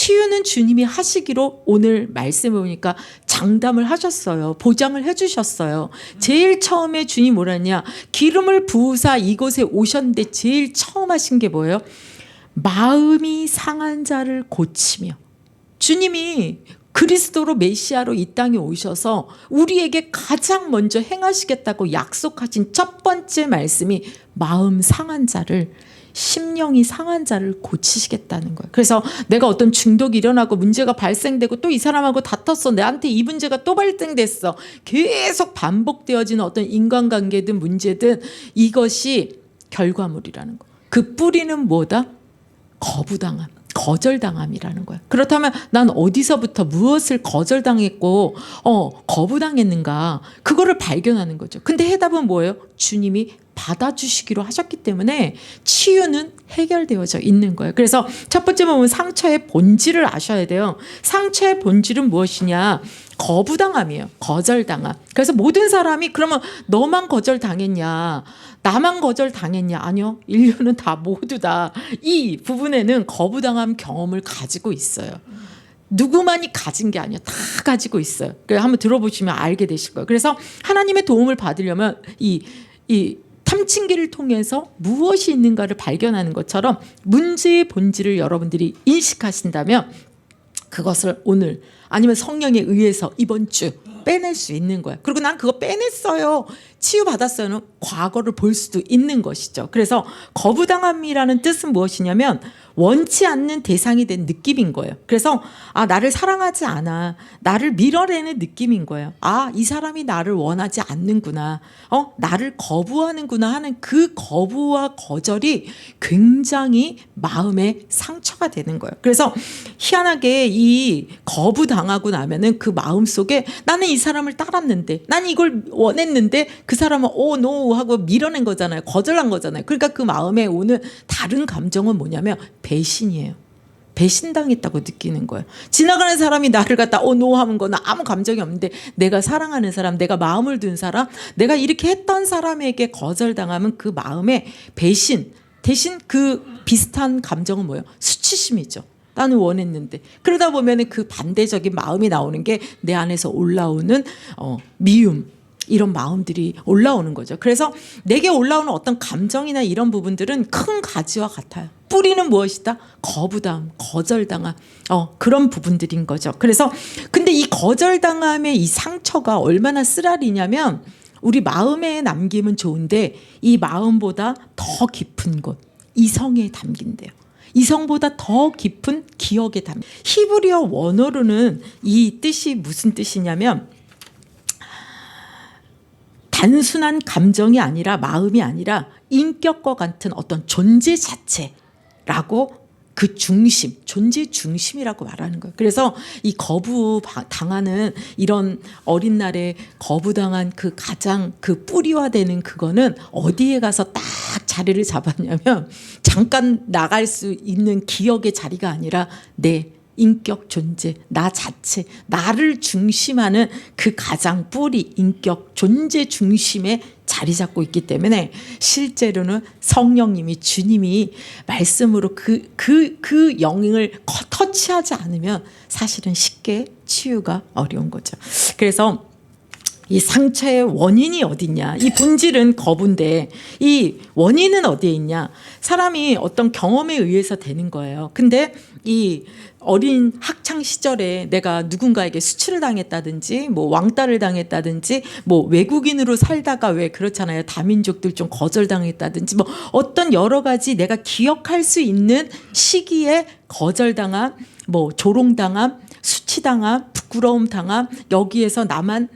치유는 주님이 하시기로 오늘 말씀을 보니까 장담을 하셨어요. 보장을 해주셨어요. 제일 처음에 주님 뭐라 했냐, 기름을 부으사 이곳에 오셨는데 제일 처음 하신 게 뭐예요? 마음이 상한 자를 고치며. 주님이 그리스도로 메시아로 이 땅에 오셔서 우리에게 가장 먼저 행하시겠다고 약속하신 첫 번째 말씀이 마음 상한 자를, 심령이 상한 자를 고치시겠다는 거예요. 그래서 내가 어떤 중독이 일어나고 문제가 발생되고 또 이 사람하고 다퉜어, 내한테 이 문제가 또 발생됐어, 계속 반복되어지는 어떤 인간관계든 문제든 이것이 결과물이라는 거. 그 뿌리는 뭐다? 거부당함, 거절당함이라는 거야. 그렇다면 난 어디서부터 무엇을 거절당했고 거부당했는가, 그거를 발견하는 거죠. 근데 해답은 뭐예요? 주님이 받아주시기로 하셨기 때문에 치유는 해결되어져 있는 거예요. 그래서 첫 번째 보면 상처의 본질을 아셔야 돼요. 상처의 본질은 무엇이냐? 거부당함이에요. 거절당함. 그래서 모든 사람이 그러면 너만 거절당했냐, 나만 거절당했냐? 아니요. 인류는 다 모두 다 이 부분에는 거부당함 경험을 가지고 있어요. 누구만이 가진 게 아니에요. 다 가지고 있어요. 한번 들어보시면 알게 되실 거예요. 그래서 하나님의 도움을 받으려면 이 탐침기를 통해서 무엇이 있는가를 발견하는 것처럼 문제의 본질을 여러분들이 인식하신다면 그것을 오늘 아니면 성령에 의해서 이번 주 빼낼 수 있는 거야. 그리고 난 그거 빼냈어요, 치유받았어요는 과거를 볼 수도 있는 것이죠. 그래서 거부당함이라는 뜻은 무엇이냐면 원치 않는 대상이 된 느낌인 거예요. 그래서 나를 사랑하지 않아, 나를 밀어내는 느낌인 거예요. 이 사람이 나를 원하지 않는구나, 나를 거부하는구나 하는 그 거부와 거절이 굉장히 마음에 상처가 되는 거예요. 그래서 희한하게 이 거부당하고 나면은 그 마음 속에 나는 이 사람을 따랐는데, 나는 이걸 원했는데 그 사람은 노 하고 밀어낸 거잖아요. 거절한 거잖아요. 그러니까 그 마음에 오는 다른 감정은 뭐냐면 배신이에요. 배신당했다고 느끼는 거예요. 지나가는 사람이 나를 갖다 노 하는 거는 아무 감정이 없는데, 내가 사랑하는 사람, 내가 마음을 둔 사람, 내가 이렇게 했던 사람에게 거절당하면 그 마음에 배신 대신 그 비슷한 감정은 뭐예요? 수치심이죠. 나는 원했는데. 그러다 보면 그 반대적인 마음이 나오는 게 내 안에서 올라오는 미움, 이런 마음들이 올라오는 거죠. 그래서 내게 올라오는 어떤 감정이나 이런 부분들은 큰 가지와 같아요. 뿌리는 무엇이다? 거부담, 거절당함, 그런 부분들인 거죠. 그래서 근데 이 거절당함의 이 상처가 얼마나 쓰라리냐면 우리 마음에 남기면 좋은데 이 마음보다 더 깊은 곳, 이성에 담긴대요. 이성보다 더 깊은 기억에 담긴. 히브리어 원어로는 이 뜻이 무슨 뜻이냐면 단순한 감정이 아니라, 마음이 아니라 인격과 같은 어떤 존재 자체라고, 그 중심, 존재 중심이라고 말하는 거예요. 그래서 이 거부당하는 이런 어린 날에 거부당한 그 가장 그 뿌리화되는 그거는 어디에 가서 딱 자리를 잡았냐면 잠깐 나갈 수 있는 기억의 자리가 아니라 내 인격 존재, 나 자체, 나를 중심하는 그 가장 뿌리, 인격 존재 중심에 자리 잡고 있기 때문에 실제로는 성령님이, 주님이 말씀으로 그 영을 터치하지 않으면 사실은 쉽게 치유가 어려운 거죠. 그래서 이 상처의 원인이 어디냐? 이 본질은 거부인데 이 원인은 어디에 있냐? 사람이 어떤 경험에 의해서 되는 거예요. 근데 이 어린 학창 시절에 내가 누군가에게 수치를 당했다든지 뭐 왕따를 당했다든지 뭐 외국인으로 살다가 왜 그렇잖아요. 다민족들 좀 거절당했다든지 뭐 어떤 여러 가지 내가 기억할 수 있는 시기에 거절당함, 뭐 조롱당함, 수치당함, 부끄러움 당함, 여기에서 나만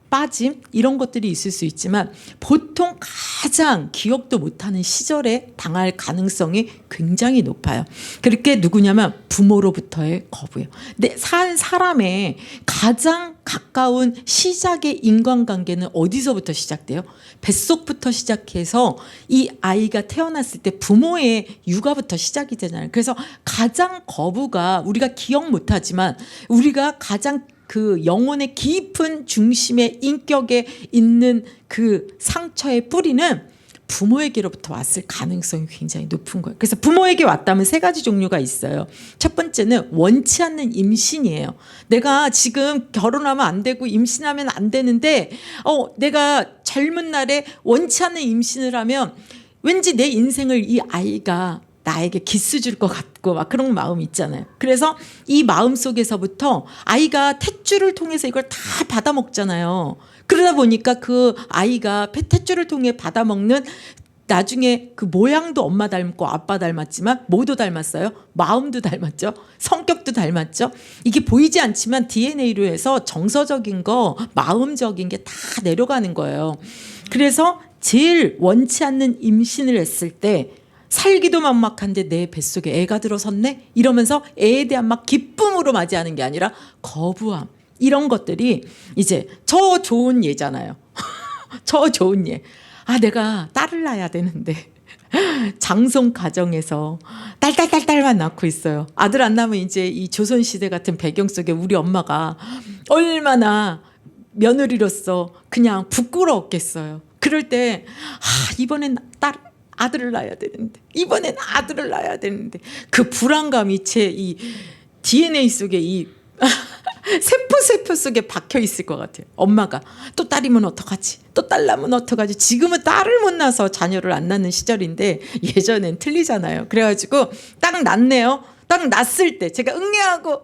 빠짐, 이런 것들이 있을 수 있지만 보통 가장 기억도 못하는 시절에 당할 가능성이 굉장히 높아요. 그렇게 누구냐면 부모로부터의 거부예요. 근데 사람의 가장 가까운 시작의 인간관계는 어디서부터 시작돼요? 뱃속부터 시작해서 이 아이가 태어났을 때 부모의 육아부터 시작이 되잖아요. 그래서 가장 거부가 우리가 기억 못하지만 우리가 가장 그 영혼의 깊은 중심의 인격에 있는 그 상처의 뿌리는 부모에게로부터 왔을 가능성이 굉장히 높은 거예요. 그래서 부모에게 왔다면 세 가지 종류가 있어요. 첫 번째는 원치 않는 임신이에요. 내가 지금 결혼하면 안 되고 임신하면 안 되는데 내가 젊은 날에 원치 않는 임신을 하면 왠지 내 인생을 이 아이가 나에게 기스 줄 것 같고 막 그런 마음이 있잖아요. 그래서 이 마음 속에서부터 아이가 탯줄을 통해서 이걸 다 받아 먹잖아요. 그러다 보니까 그 아이가 탯줄을 통해 받아 먹는 나중에 그 모양도 엄마 닮고 아빠 닮았지만 뭐도 닮았어요? 마음도 닮았죠. 성격도 닮았죠. 이게 보이지 않지만 DNA로 해서 정서적인 거, 마음적인 게 다 내려가는 거예요. 그래서 제일 원치 않는 임신을 했을 때 살기도 막막한데 내 뱃속에 애가 들어섰네? 이러면서 애에 대한 막 기쁨으로 맞이하는 게 아니라 거부함. 이런 것들이 이제 저 좋은 예잖아요. 저 좋은 예. 내가 딸을 낳아야 되는데 장성 가정에서 딸만 낳고 있어요. 아들 안 낳으면 이제 이 조선시대 같은 배경 속에 우리 엄마가 얼마나 며느리로서 그냥 부끄러웠겠어요. 그럴 때 이번엔 아들을 낳아야 되는데 이번엔 아들을 낳아야 되는데 그 불안감이 제 이 DNA 속에 이 세포 속에 박혀 있을 것 같아요. 엄마가 또 딸이면 어떡하지? 또 딸 낳으면 어떡하지? 지금은 딸을 못 낳아서 자녀를 안 낳는 시절인데 예전엔 틀리잖아요. 그래가지고 딱 낳네요. 딱 낳았을 때 제가 응애하고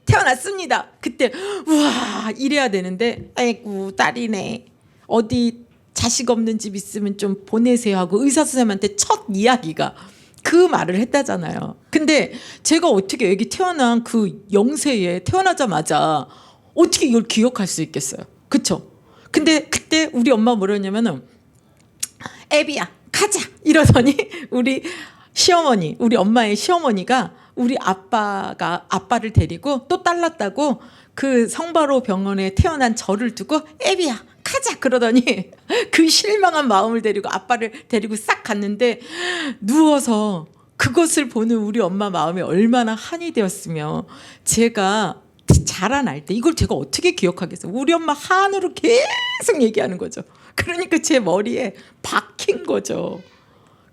태어났습니다. 그때 우와 이래야 되는데 아이고 딸이네. 어디 자식 없는 집 있으면 좀 보내세요 하고 의사 선생님한테 첫 이야기가 그 말을 했다잖아요. 근데 제가 어떻게 애기 태어난 그 영세에 태어나자마자 어떻게 이걸 기억할 수 있겠어요? 그쵸? 근데 그때 우리 엄마 뭐랬냐면은 애비야 가자 이러더니 우리 시어머니, 우리 엄마의 시어머니가 우리 아빠를 데리고 또 딸 낳았다고 그 성바로 병원에 태어난 저를 두고 애비야 가자 그러더니 그 실망한 마음을 데리고 아빠를 데리고 싹 갔는데 누워서 그것을 보는 우리 엄마 마음이 얼마나 한이 되었으며 제가 자라날 때 이걸 제가 어떻게 기억하겠어요. 우리 엄마 한으로 계속 얘기하는 거죠. 그러니까 제 머리에 박힌 거죠.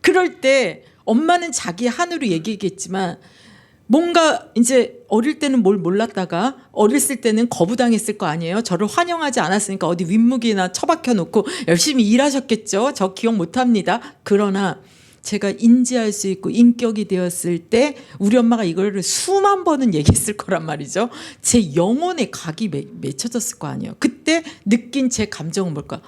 그럴 때 엄마는 자기 한으로 얘기했겠지만 뭔가 이제 어릴 때는 뭘 몰랐다가 어렸을 때는 거부당했을 거 아니에요. 저를 환영하지 않았으니까 어디 윗무기나 처박혀 놓고 열심히 일하셨겠죠. 저 기억 못합니다. 그러나 제가 인지할 수 있고 인격이 되었을 때 우리 엄마가 이거를 수만 번은 얘기했을 거란 말이죠. 제 영혼에 각이 맺혀졌을 거 아니에요. 그때 느낀 제 감정은 뭘까?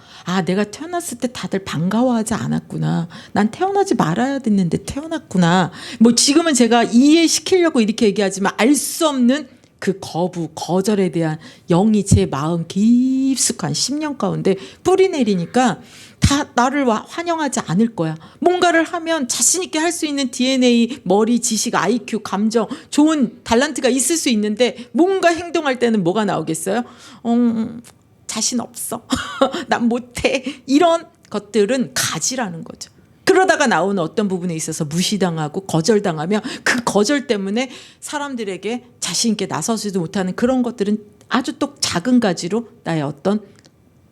내가 태어났을 때 다들 반가워하지 않았구나. 난 태어나지 말아야 됐는데 태어났구나. 뭐 지금은 제가 이해시키려고 이렇게 얘기하지만 알 수 없는 그 거절에 대한 영이 제 마음 깊숙한 10년 가운데 뿌리 내리니까 다 나를 환영하지 않을 거야. 뭔가를 하면 자신 있게 할 수 있는 DNA, 머리, 지식, IQ, 감정, 좋은 달란트가 있을 수 있는데 뭔가 행동할 때는 뭐가 나오겠어요? 자신 없어. 난 못해. 이런 것들은 가지라는 거죠. 그러다가 나오는 어떤 부분에 있어서 무시당하고 거절당하면 그 거절 때문에 사람들에게 자신 있게 나서지도 못하는 그런 것들은 아주 또 작은 가지로 나의 어떤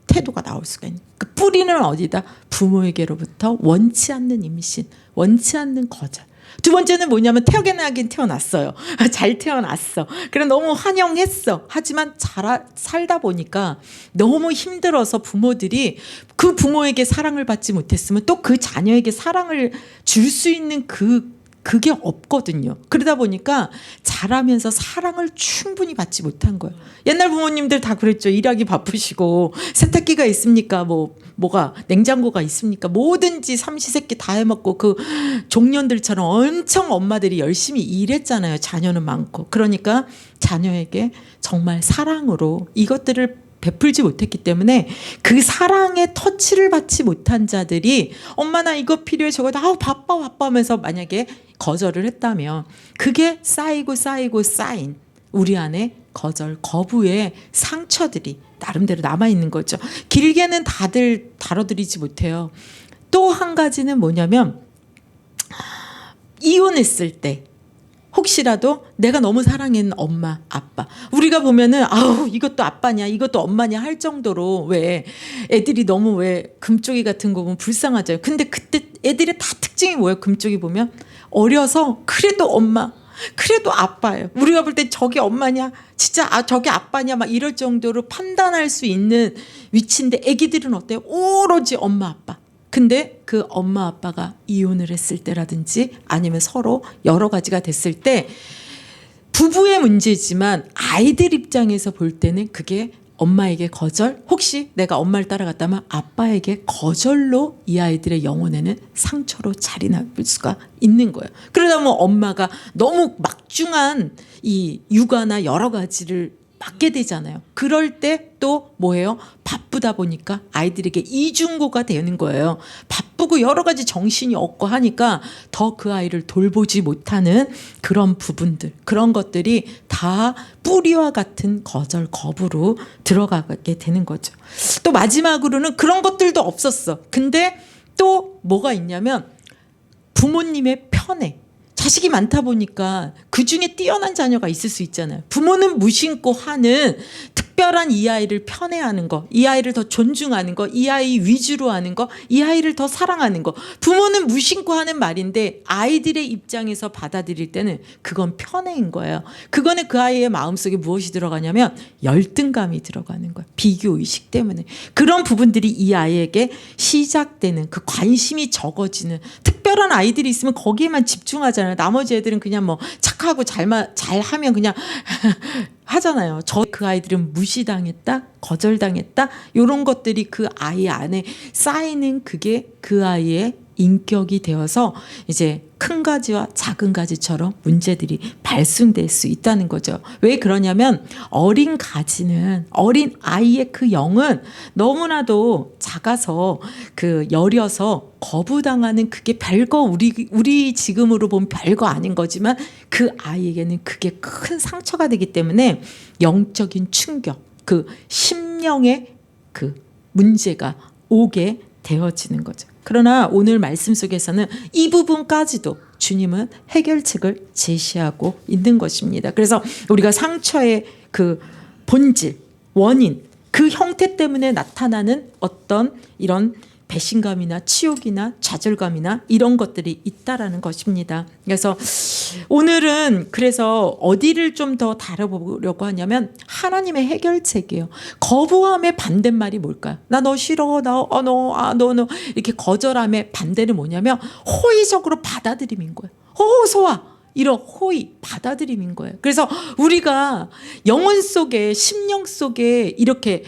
태도가 나올 수가 있는. 그 뿌리는 어디다? 부모에게로부터 원치 않는 임신, 원치 않는 거절. 두 번째는 뭐냐면 태어나긴 태어났어요. 잘 태어났어. 그래 너무 환영했어. 하지만 살다 보니까 너무 힘들어서 부모들이 그 부모에게 사랑을 받지 못했으면 또 그 자녀에게 사랑을 줄 수 있는 그게 없거든요. 그러다 보니까 자라면서 사랑을 충분히 받지 못한 거예요. 옛날 부모님들 다 그랬죠. 일하기 바쁘시고 세탁기가 있습니까? 뭐가 냉장고가 있습니까? 뭐든지 삼시세끼 다 해먹고 그 종년들처럼 엄청 엄마들이 열심히 일했잖아요. 자녀는 많고. 그러니까 자녀에게 정말 사랑으로 이것들을 베풀지 못했기 때문에 그 사랑의 터치를 받지 못한 자들이 엄마 나 이거 필요해 저거 바빠 하면서 만약에 거절을 했다면 그게 쌓이고 쌓인 우리 안에 거절, 거부의 상처들이 나름대로 남아있는 거죠. 길게는 다들 다뤄드리지 못해요. 또 한 가지는 뭐냐면 이혼했을 때 혹시라도 내가 너무 사랑하는 엄마, 아빠. 우리가 보면은 아우 이것도 아빠냐 이것도 엄마냐 할 정도로 왜 애들이 너무 왜 금쪽이 같은 거 보면 불쌍하잖아요. 근데 그때 애들의 다 특징이 뭐예요? 금쪽이 보면 어려서 그래도 엄마 그래도 아빠예요. 우리가 볼 때 저게 엄마냐 진짜 저게 아빠냐 막 이럴 정도로 판단할 수 있는 위치인데 애기들은 어때요? 오로지 엄마 아빠. 근데 그 엄마 아빠가 이혼을 했을 때라든지 아니면 서로 여러 가지가 됐을 때 부부의 문제지만 아이들 입장에서 볼 때는 그게 엄마에게 거절, 혹시 내가 엄마를 따라갔다면 아빠에게 거절로 이 아이들의 영혼에는 상처로 자리 잡을 수가 있는 거예요. 그러다 보면 엄마가 너무 막중한 이 육아나 여러 가지를 맡게 되잖아요. 그럴 때 또 뭐예요? 바쁘다 보니까 아이들에게 이중고가 되는 거예요. 바쁘고 여러 가지 정신이 없고 하니까 더 그 아이를 돌보지 못하는 그런 부분들, 그런 것들이 다 뿌리와 같은 거절, 거부로 들어가게 되는 거죠. 또 마지막으로는 그런 것들도 없었어. 근데 또 뭐가 있냐면 부모님의 편애. 자식이 많다 보니까 그중에 뛰어난 자녀가 있을 수 있잖아요. 부모는 무심코 하는 특별한 이 아이를 편애하는 거, 이 아이를 더 존중하는 거, 이 아이 위주로 하는 거, 이 아이를 더 사랑하는 거. 부모는 무심코 하는 말인데 아이들의 입장에서 받아들일 때는 그건 편애인 거예요. 그거는 그 아이의 마음속에 무엇이 들어가냐면 열등감이 들어가는 거예요. 비교의식 때문에. 그런 부분들이 이 아이에게 시작되는, 그 관심이 적어지는, 특별한 아이들이 있으면 거기에만 집중하잖아요. 나머지 애들은 그냥 뭐 착하고 잘하면 그냥 하잖아요. 그 아이들은 무시당했다, 거절당했다, 이런 것들이 그 아이 안에 쌓이는 그게 그 아이의 인격이 되어서 이제 큰 가지와 작은 가지처럼 문제들이 발생될 수 있다는 거죠. 왜 그러냐면 어린 가지는, 어린 아이의 그 영은 너무나도 작아서 그 여려서 거부당하는, 그게 별거, 우리 지금으로 보면 별거 아닌 거지만 그 아이에게는 그게 큰 상처가 되기 때문에 영적인 충격, 그 심령의 그 문제가 오게 되어지는 거죠. 그러나 오늘 말씀 속에서는 이 부분까지도 주님은 해결책을 제시하고 있는 것입니다. 그래서 우리가 상처의 그 본질, 원인, 그 형태 때문에 나타나는 어떤 이런 배신감이나 치욕이나 좌절감이나 이런 것들이 있다라는 것입니다. 그래서 오늘은 그래서 어디를 좀 더 다뤄보려고 하냐면 하나님의 해결책이에요. 거부함의 반대말이 뭘까요? 나 너 싫어, 너 이렇게 거절함의 반대는 뭐냐면 호의적으로 받아들임인 거예요. 호소아. 이런 호의, 받아들임인 거예요. 그래서 우리가 영혼 속에, 심령 속에 이렇게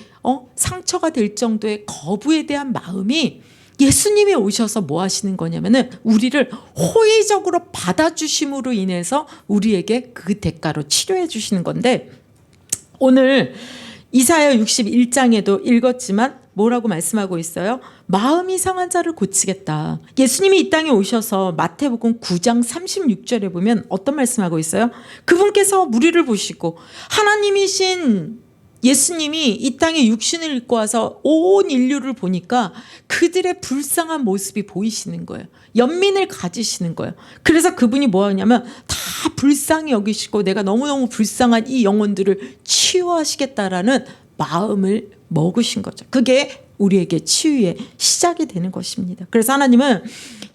상처가 될 정도의 거부에 대한 마음이 예수님이 오셔서 뭐 하시는 거냐면은 우리를 호의적으로 받아주심으로 인해서 우리에게 그 대가로 치료해 주시는 건데, 오늘 이사야 61장에도 읽었지만 뭐라고 말씀하고 있어요? 마음이 상한 자를 고치겠다. 예수님이 이 땅에 오셔서 마태복음 9장 36절에 보면 어떤 말씀하고 있어요? 그분께서 우리를 보시고, 하나님이신 예수님이 이 땅에 육신을 입고 와서 온 인류를 보니까 그들의 불쌍한 모습이 보이시는 거예요. 연민을 가지시는 거예요. 그래서 그분이 뭐 하냐면 다 불쌍히 여기시고 내가 너무너무 불쌍한 이 영혼들을 치유하시겠다라는 마음을 먹으신 거죠. 그게 우리에게 치유의 시작이 되는 것입니다. 그래서 하나님은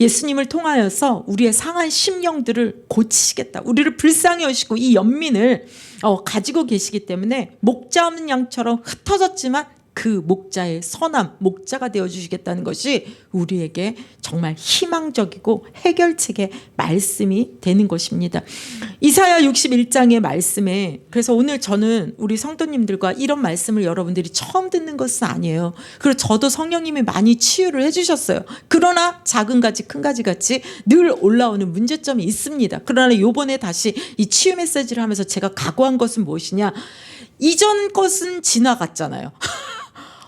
예수님을 통하여서 우리의 상한 심령들을 고치시겠다, 우리를 불쌍히 여시고 이 연민을 가지고 계시기 때문에 목자 없는 양처럼 흩어졌지만 그 목자의 선함, 목자가 되어주시겠다는 것이 우리에게 정말 희망적이고 해결책의 말씀이 되는 것입니다. 이사야 61장의 말씀에, 그래서 오늘 저는 우리 성도님들과 이런 말씀을 여러분들이 처음 듣는 것은 아니에요. 그리고 저도 성령님이 많이 치유를 해주셨어요. 그러나 작은 가지 큰 가지 같이 늘 올라오는 문제점이 있습니다. 그러나 이번에 다시 이 치유 메시지를 하면서 제가 각오한 것은 무엇이냐, 이전 것은 지나갔잖아요.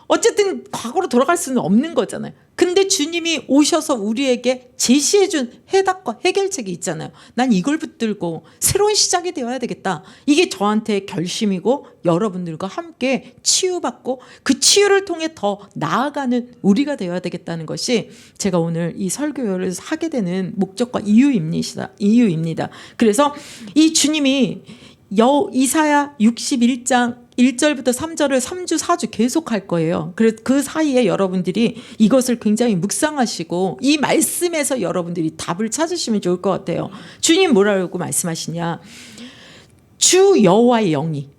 어쨌든 과거로 돌아갈 수는 없는 거잖아요. 근데 주님이 오셔서 우리에게 제시해준 해답과 해결책이 있잖아요. 난 이걸 붙들고 새로운 시작이 되어야 되겠다. 이게 저한테 결심이고 여러분들과 함께 치유받고 그 치유를 통해 더 나아가는 우리가 되어야 되겠다는 것이 제가 오늘 이 설교를 하게 되는 목적과 이유입니다. 그래서 이 주님이 이사야 61장 1절부터 3절을 3주 4주 계속 할 거예요. 그래서 그 사이에 여러분들이 이것을 굉장히 묵상하시고 이 말씀에서 여러분들이 답을 찾으시면 좋을 것 같아요. 주님 뭐라고 말씀하시냐. 주 여호와의 영이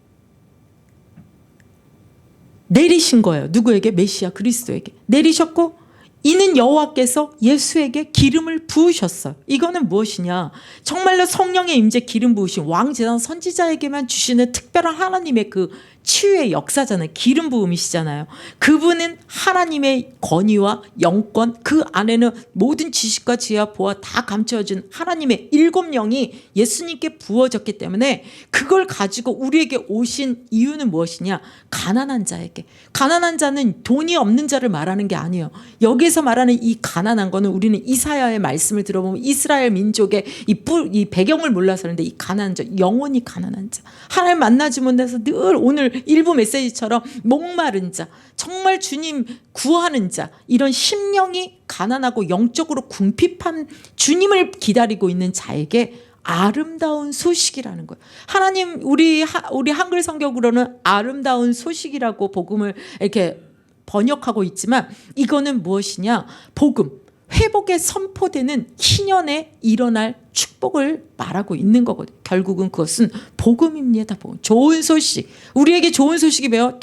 내리신 거예요. 누구에게? 메시아 그리스도에게 내리셨고, 이는 여호와께서 예수에게 기름을 부으셨어요. 이거는 무엇이냐? 정말로 성령의 임재 기름 부으신 왕제단 선지자에게만 주시는 특별한 하나님의 그 치유의 역사잖아요. 기름 부음이시잖아요. 그분은 하나님의 권위와 영권, 그 안에는 모든 지식과 지혜와 보아 다 감춰진 하나님의 7영이 예수님께 부어졌기 때문에 그걸 가지고 우리에게 오신 이유는 무엇이냐? 가난한 자에게. 가난한 자는 돈이 없는 자를 말하는 게 아니에요. 여기서 말하는 이 가난한 거는 우리는 이사야의 말씀을 들어보면 이스라엘 민족의 이 배경을 몰라서 그런데 이 가난한 자, 영원히 가난한 자, 하나님 만나지 못해서 늘 오늘 일부 메시지처럼 목마른 자, 정말 주님 구하는 자, 이런 심령이 가난하고 영적으로 궁핍한 주님을 기다리고 있는 자에게 아름다운 소식이라는 거예요. 하나님, 우리 한글 성경으로는 아름다운 소식이라고 복음을 이렇게 번역하고 있지만 이거는 무엇이냐? 복음, 회복에 선포되는 희년에 일어날 축복을 말하고 있는 거거든요. 결국은 그것은 복음입니다. 복음. 좋은 소식. 우리에게 좋은 소식이 뭐예요?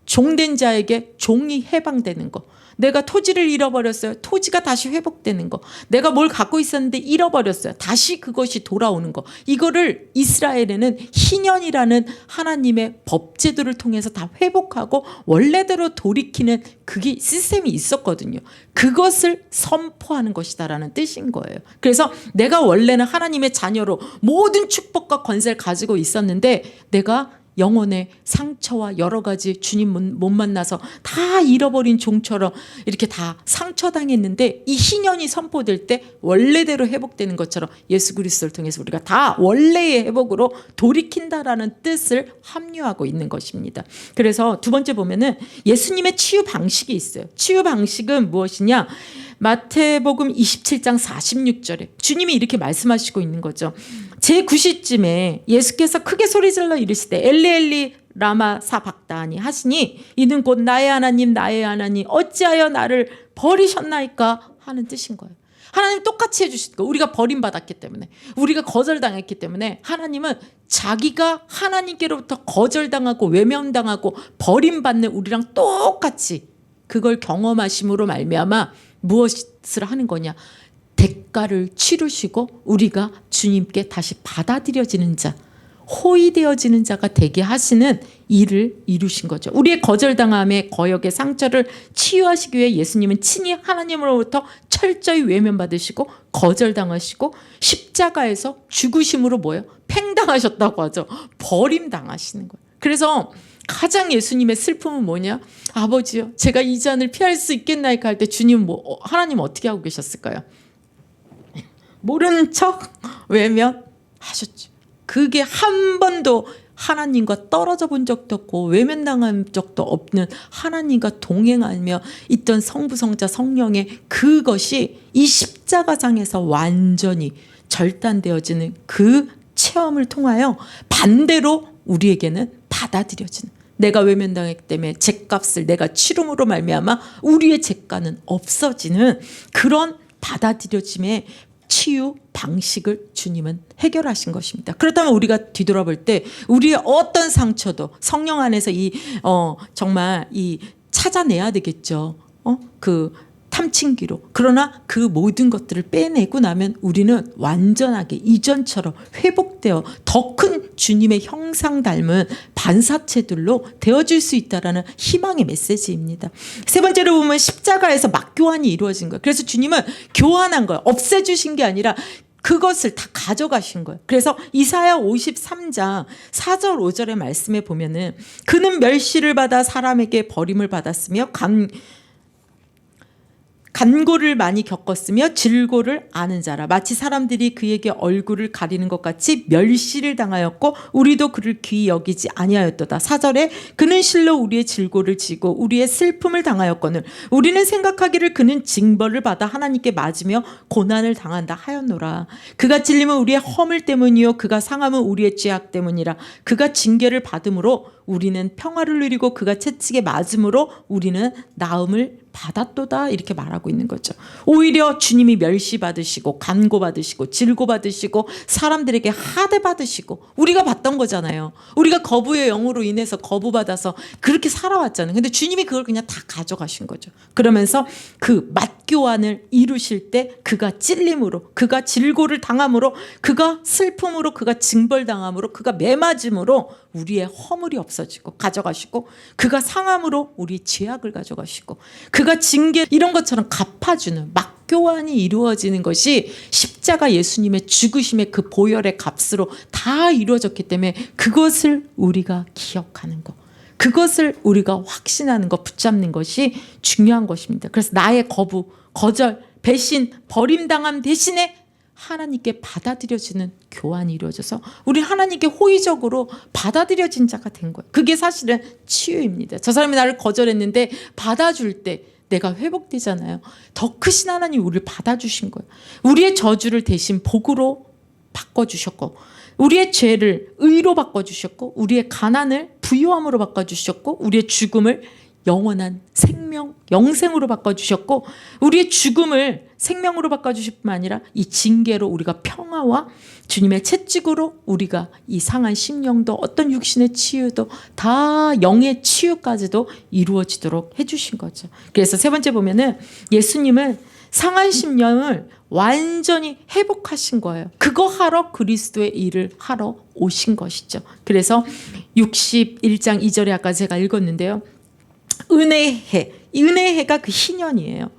종된 자에게 종이 해방되는 거. 내가 토지를 잃어버렸어요. 토지가 다시 회복되는 거. 내가 뭘 갖고 있었는데 잃어버렸어요. 다시 그것이 돌아오는 거. 이거를 이스라엘에는 희년이라는 하나님의 법제도를 통해서 다 회복하고 원래대로 돌이키는 그게 시스템이 있었거든요. 그것을 선포하는 것이다라는 뜻인 거예요. 그래서 내가 원래는 하나님의 자녀로 모든 축복과 권세를 가지고 있었는데 내가 영혼의 상처와 여러 가지 주님 못 만나서 다 잃어버린 종처럼 이렇게 다 상처당했는데 이 희년이 선포될 때 원래대로 회복되는 것처럼 예수 그리스도를 통해서 우리가 다 원래의 회복으로 돌이킨다라는 뜻을 함유하고 있는 것입니다. 그래서 두 번째 보면은 예수님의 치유 방식이 있어요. 치유 방식은 무엇이냐? 마태복음 27장 46절에 주님이 이렇게 말씀하시고 있는 거죠. 제9시쯤에 예수께서 크게 소리질러 이르시되 엘리 엘리 라마 사박다니 하시니 이는 곧 나의 하나님 나의 하나님 어찌하여 나를 버리셨나이까 하는 뜻인 거예요. 하나님 똑같이 해주신 거. 우리가 버림받았기 때문에, 우리가 거절당했기 때문에 하나님은 자기가 하나님께로부터 거절당하고 외면당하고 버림받는 우리랑 똑같이 그걸 경험하심으로 말미암아 무엇을 하는 거냐? 대가를 치르시고 우리가 주님께 다시 받아들여지는 자, 호의되어지는 자가 되게 하시는 일을 이루신 거죠. 우리의 거절당함의 거역의 상처를 치유하시기 위해 예수님은 친히 하나님으로부터 철저히 외면받으시고 거절당하시고 십자가에서 죽으심으로 뭐예요? 팽당하셨다고 하죠. 버림당하시는 거예요. 그래서 가장 예수님의 슬픔은 뭐냐? 아버지요, 제가 이 잔을 피할 수 있겠나이까 할 때 주님 하나님 어떻게 하고 계셨을까요? 모르는 척 외면하셨죠. 그게 한 번도 하나님과 떨어져 본 적도 없고 외면당한 적도 없는 하나님과 동행하며 있던 성부 성자 성령의 그것이 이 십자가상에서 완전히 절단되어지는 그 체험을 통하여 반대로 우리에게는 받아들여지는, 내가 외면당했기 때문에 죗값을 내가 치름으로 말미암아 우리의 죗가는 없어지는 그런 받아들여짐의 치유 방식을 주님은 해결하신 것입니다. 그렇다면 우리가 뒤돌아볼 때 우리의 어떤 상처도 성령 안에서 정말 찾아내야 되겠죠. 그 탐침기로. 그러나 그 모든 것들을 빼내고 나면 우리는 완전하게 이전처럼 회복되어 더 큰 주님의 형상 닮은 반사체들로 되어질 수 있다는 희망의 메시지입니다. 세 번째로 보면 십자가에서 막교환이 이루어진 거예요. 그래서 주님은 교환한 거예요. 없애주신 게 아니라 그것을 다 가져가신 거예요. 그래서 이사야 53장 4절 5절의 말씀에 보면은 그는 멸시를 받아 사람에게 버림을 받았으며 간고를 많이 겪었으며 질고를 아는 자라. 마치 사람들이 그에게 얼굴을 가리는 것 같이 멸시를 당하였고 우리도 그를 귀히 여기지 아니하였도다. 4절에 그는 실로 우리의 질고를 지고 우리의 슬픔을 당하였거늘 우리는 생각하기를 그는 징벌을 받아 하나님께 맞으며 고난을 당한다 하였노라. 그가 찔림은 우리의 허물 때문이요 그가 상함은 우리의 죄악 때문이라. 그가 징계를 받음으로 우리는 평화를 누리고 그가 채찍에 맞음으로 우리는 나음을 받았도다. 이렇게 말하고 있는 거죠. 오히려 주님이 멸시받으시고 간고받으시고 질고받으시고 사람들에게 하대받으시고 우리가 받던 거잖아요. 우리가 거부의 영으로 인해서 거부받아서 그렇게 살아왔잖아요. 근데 주님이 그걸 그냥 다 가져가신 거죠. 그러면서 그 맞교환을 이루실 때 그가 찔림으로 그가 질고를 당함으로 그가 슬픔으로 그가 징벌당함으로 그가 매맞음으로 우리의 허물이 없어지고 가져가시고 그가 상함으로 우리 죄악을 가져가시고 그가 징계 이런 것처럼 갚아주는 맞교환이 이루어지는 것이 십자가 예수님의 죽으심의 그 보혈의 값으로 다 이루어졌기 때문에 그것을 우리가 기억하는 것, 그것을 우리가 확신하는 것, 붙잡는 것이 중요한 것입니다. 그래서 나의 거부, 거절, 배신, 버림당함 대신에 하나님께 받아들여지는 교환이 이루어져서 우리 하나님께 호의적으로 받아들여진 자가 된 거예요. 그게 사실은 치유입니다. 저 사람이 나를 거절했는데 받아줄 때 내가 회복되잖아요. 더 크신 하나님이 우리를 받아주신 거예요. 우리의 저주를 대신 복으로 바꿔주셨고 우리의 죄를 의로 바꿔주셨고 우리의 가난을 부요함으로 바꿔주셨고 우리의 죽음을 영원한 생명, 영생으로 바꿔주셨고 우리의 죽음을 생명으로 바꿔주실 뿐만 아니라 이 징계로 우리가 평화와 주님의 채찍으로 우리가 이 상한 심령도 어떤 육신의 치유도 다 영의 치유까지도 이루어지도록 해주신 거죠. 그래서 세 번째 보면은 예수님은 상한 심령을 완전히 회복하신 거예요. 그거 하러 그리스도의 일을 하러 오신 것이죠. 그래서 61장 2절에 아까 제가 읽었는데요. 은혜의 해, 이 은혜의 해가 그 희년이에요.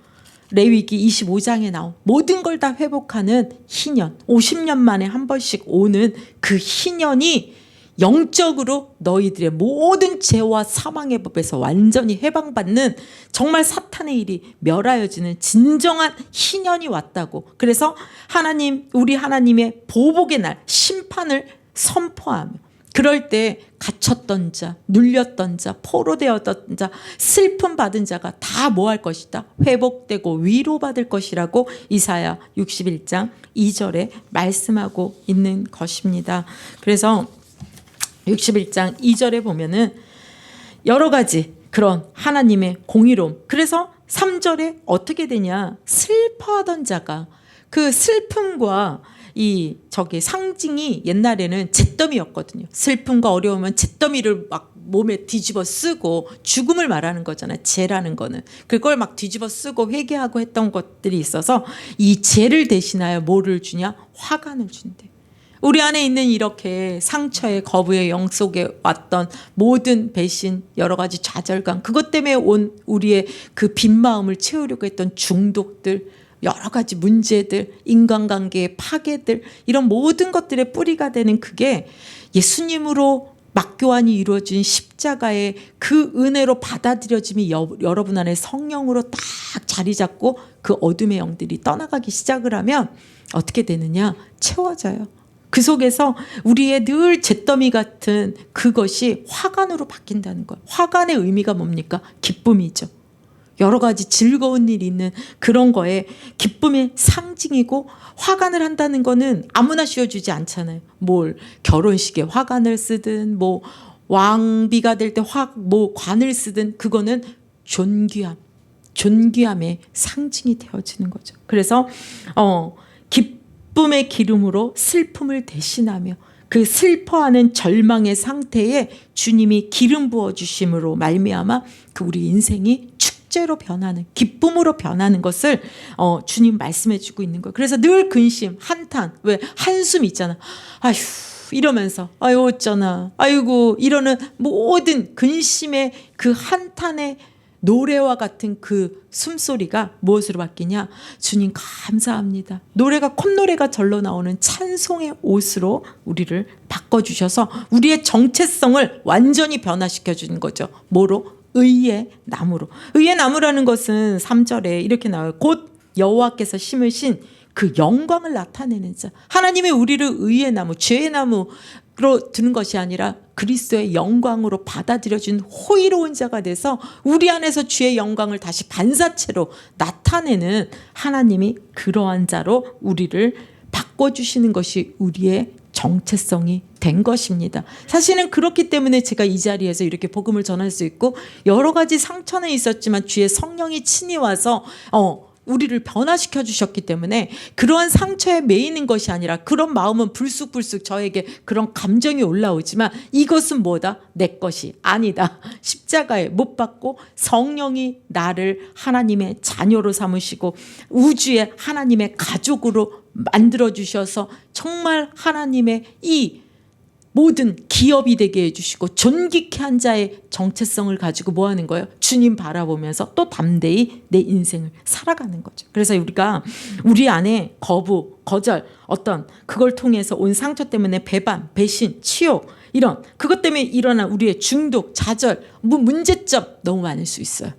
레위기 25장에 나온 모든 걸 다 회복하는 희년, 50년 만에 한 번씩 오는 그 희년이 영적으로 너희들의 모든 죄와 사망의 법에서 완전히 해방받는 정말 사탄의 일이 멸하여지는 진정한 희년이 왔다고. 그래서 하나님, 우리 하나님의 보복의 날, 심판을 선포하며 그럴 때 갇혔던 자, 눌렸던 자, 포로되었던 자, 슬픔 받은 자가 다 뭐 할 것이다? 회복되고 위로받을 것이라고 이사야 61장 2절에 말씀하고 있는 것입니다. 그래서 61장 2절에 보면은 여러 가지 그런 하나님의 공의로움. 그래서 3절에 어떻게 되냐? 슬퍼하던 자가 그 슬픔과 이 상징이 옛날에는 잿더미였거든요. 슬픔과 어려우면 잿더미를 막 몸에 뒤집어 쓰고 죽음을 말하는 거잖아요. 죄라는 거는 그걸 막 뒤집어 쓰고 회개하고 했던 것들이 있어서 이 죄를 대신하여 뭐를 주냐? 화관을 준대. 우리 안에 있는 이렇게 상처의 거부의 영 속에 왔던 모든 배신, 여러 가지 좌절감, 그것 때문에 온 우리의 그 빈 마음을 채우려고 했던 중독들, 여러 가지 문제들, 인간관계의 파괴들, 이런 모든 것들의 뿌리가 되는 그게 예수님으로 맞교환이 이루어진 십자가의 그 은혜로 받아들여짐이 여러분 안에 성령으로 딱 자리 잡고 그 어둠의 영들이 떠나가기 시작을 하면 어떻게 되느냐? 채워져요. 그 속에서 우리의 늘 잿더미 같은 그것이 화관으로 바뀐다는 거예요. 화관의 의미가 뭡니까? 기쁨이죠. 여러 가지 즐거운 일이 있는 그런 거에 기쁨의 상징이고, 화관을 한다는 거는 아무나 씌워주지 않잖아요. 뭘 결혼식에 화관을 쓰든 뭐 왕비가 될 때 관을 쓰든 그거는 존귀함의 상징이 되어지는 거죠. 그래서 기쁨의 기름으로 슬픔을 대신하며 그 슬퍼하는 절망의 상태에 주님이 기름 부어 주심으로 말미암아 그 우리 인생이 축제로 변하는, 기쁨으로 변하는 것을 주님 말씀해 주고 있는 거예요. 그래서 늘 근심, 한탄, 왜 한숨 있잖아. 아휴 이러면서 아유 어쩌나, 아이고 이러는 모든 근심의 그 한탄의 노래와 같은 그 숨소리가 무엇으로 바뀌냐? 주님 감사합니다. 노래가, 콧노래가 절로 나오는 찬송의 옷으로 우리를 바꿔주셔서 우리의 정체성을 완전히 변화시켜 주는 거죠. 뭐로? 의의 나무로. 의의 나무라는 것은 3절에 이렇게 나와요. 곧 여호와께서 심으신 그 영광을 나타내는 자. 하나님이 우리를 의의 나무, 죄의 나무로 두는 것이 아니라 그리스도의 영광으로 받아들여준 호의로운 자가 돼서 우리 안에서 주의 영광을 다시 반사체로 나타내는 하나님이 그러한 자로 우리를 바꿔주시는 것이 우리의 정체성이 된 것입니다. 사실은 그렇기 때문에 제가 이 자리에서 이렇게 복음을 전할 수 있고 여러 가지 상처는 있었지만 주의 성령이 친히 와서 우리를 변화시켜 주셨기 때문에 그러한 상처에 매이는 것이 아니라 그런 마음은 불쑥불쑥 저에게 그런 감정이 올라오지만 이것은 뭐다? 내 것이 아니다. 십자가에 못 박고 성령이 나를 하나님의 자녀로 삼으시고 우주의 하나님의 가족으로 만들어 주셔서 정말 하나님의 이 모든 기업이 되게 해주시고 존귀케 한 자의 정체성을 가지고 뭐 하는 거예요? 주님 바라보면서 또 담대히 내 인생을 살아가는 거죠. 그래서 우리가 우리 안에 거부, 거절, 어떤 그걸 통해서 온 상처 때문에 배반, 배신, 치욕 이런 그것 때문에 일어난 우리의 중독, 좌절, 문제점 너무 많을 수 있어요.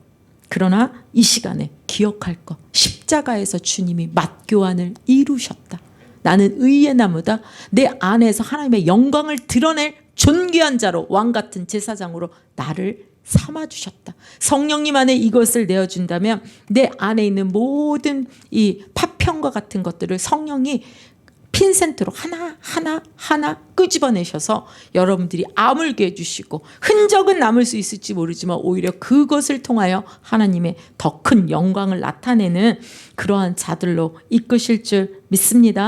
그러나 이 시간에 기억할 것, 십자가에서 주님이 맞교환을 이루셨다. 나는 의의 나무다. 내 안에서 하나님의 영광을 드러낼 존귀한 자로 왕같은 제사장으로 나를 삼아주셨다. 성령님 안에 이것을 내어준다면 내 안에 있는 모든 이 파편과 같은 것들을 성령이 핀센트로 하나 끄집어내셔서 여러분들이 아물게 해주시고 흔적은 남을 수 있을지 모르지만 오히려 그것을 통하여 하나님의 더 큰 영광을 나타내는 그러한 자들로 이끄실 줄 믿습니다.